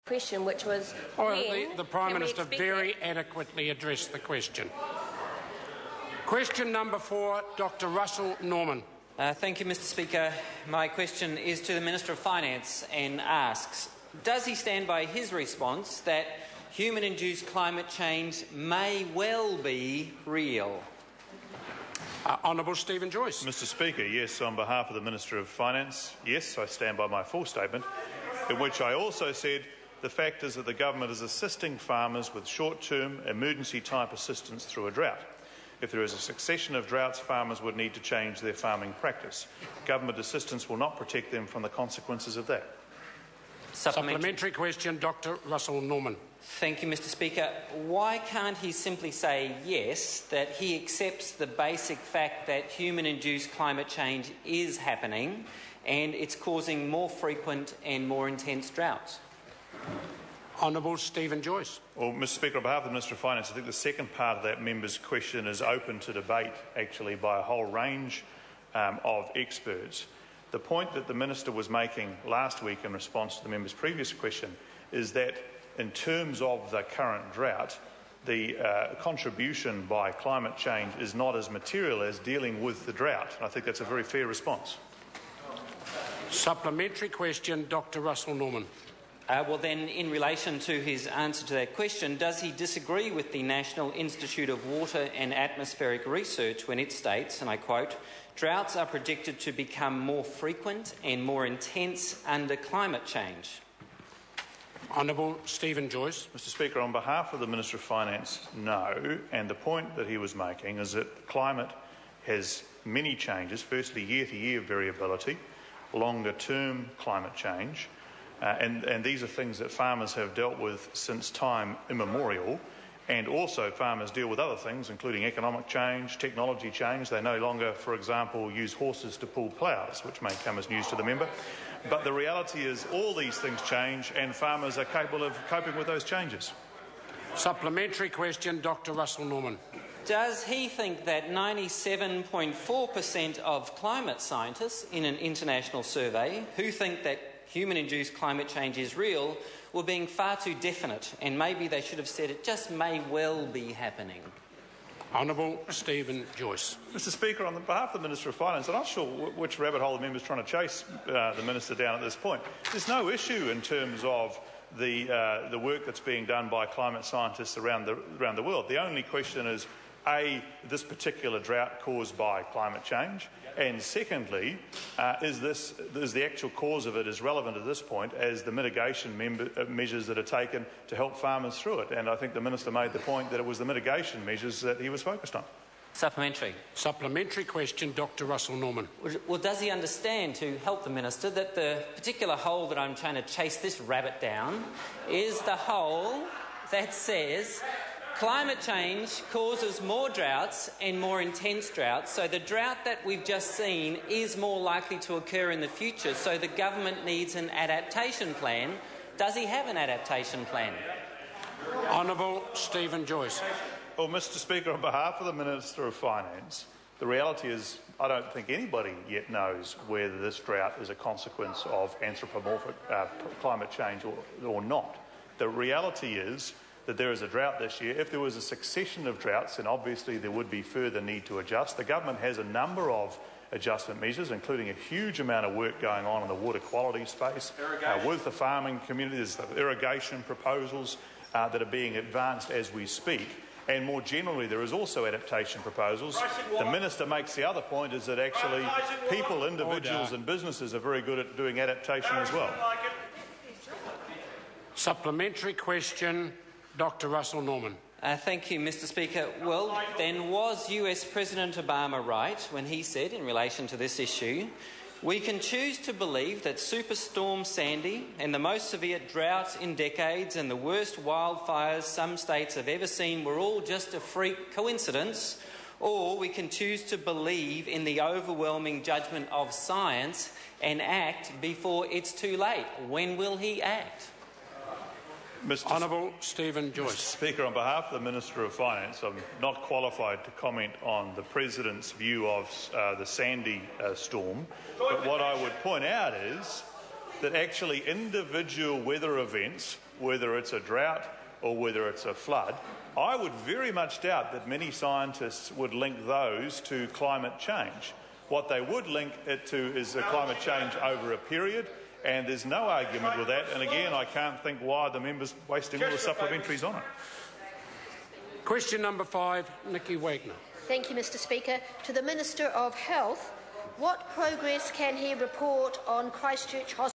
question, which was the Prime Minister very adequately addressed the question. Question number 4, Dr Russell Norman. Thank you, Mr Speaker. My question is to the Minister of Finance and asks, does he stand by his response that human-induced climate change may well be real? Honourable Stephen Joyce. Mr Speaker, yes, on behalf of the Minister of Finance, yes, I stand by my full statement, in which I also said the fact is that the government is assisting farmers with short-term, emergency-type assistance through a drought. If there is a succession of droughts, farmers would need to change their farming practice. Government assistance will not protect them from the consequences of that. Supplementary question, Dr Russell Norman. Thank you, Mr Speaker. Why can't he simply say yes, that he accepts the basic fact that human-induced climate change is happening and it's causing more frequent and more intense droughts? Honourable Stephen Joyce. Well, Mr Speaker, on behalf of the Minister of Finance, I think the second part of that member's question is open to debate, actually, by a whole range of experts. The point that the Minister was making last week in response to the member's previous question is that in terms of the current drought, the contribution by climate change is not as material as dealing with the drought. And I think that's a very fair response. Supplementary question, Dr Russell Norman. Well then, in relation to his answer to that question, does he disagree with the National Institute of Water and Atmospheric Research when it states, and I quote, droughts are predicted to become more frequent and more intense under climate change? Honourable Stephen Joyce. Mr Speaker, on behalf of the Minister of Finance, no. And the point that he was making is that climate has many changes. Firstly, year-to-year variability, longer-term climate change. And these are things that farmers have dealt with since time immemorial. And also farmers deal with other things, including economic change, technology change. They no longer, for example, use horses to pull ploughs, which may come as news to the member. But the reality is all these things change and farmers are capable of coping with those changes. Supplementary question, Dr Russell Norman. Does he think that 97.4% of climate scientists in an international survey who think that human-induced climate change is real were being far too definite, and maybe they should have said it just may well be happening? Honourable Stephen Joyce. Mr Speaker, on behalf of the Minister of Finance, I'm not sure which rabbit hole the member is trying to chase the Minister down at this point. There's no issue in terms of the work that's being done by climate scientists around the world. The only question is, A, this particular drought caused by climate change? And secondly, is the actual cause of it as relevant at this point as the mitigation measures that are taken to help farmers through it? And I think the Minister made the point that it was the mitigation measures that he was focused on. Supplementary. Supplementary question, Dr Russell Norman. Well, does he understand, to help the Minister, that the particular hole that I'm trying to chase this rabbit down is the hole that says climate change causes more droughts and more intense droughts, so the drought that we've just seen is more likely to occur in the future, so the government needs an adaptation plan. Does he have an adaptation plan? Honourable Stephen Joyce. Well, Mr Speaker, on behalf of the Minister of Finance, the reality is I don't think anybody yet knows whether this drought is a consequence of anthropomorphic climate change or not. The reality is that there is a drought this year. If there was a succession of droughts, then obviously there would be further need to adjust. The government has a number of adjustment measures, including a huge amount of work going on in the water quality space with the farming community. There's the irrigation proposals that are being advanced as we speak. And more generally, there is also adaptation proposals. The Minister makes the other point is that actually people, individuals and businesses are very good at doing adaptation as well. Supplementary question, Dr Russell Norman. Thank you, Mr Speaker. Well, then, was US President Obama right when he said, in relation to this issue, we can choose to believe that Superstorm Sandy and the most severe drought in decades and the worst wildfires some states have ever seen were all just a freak coincidence, or we can choose to believe in the overwhelming judgment of science and act before it's too late. When will he act? Honourable Stephen Joyce. Mr Speaker, on behalf of the Minister of Finance, I'm not qualified to comment on the President's view of the Sandy storm, but what I would point out is that actually individual weather events, whether it's a drought or whether it's a flood, I would very much doubt that many scientists would link those to climate change. What they would link it to is a climate change over a period, and there's no argument with that. And again, I can't think why the member's wasting all the supplementaries on it. Question number 5, Nikki Wagner. Thank you, Mr Speaker. To the Minister of Health, what progress can he report on Christchurch Hospital?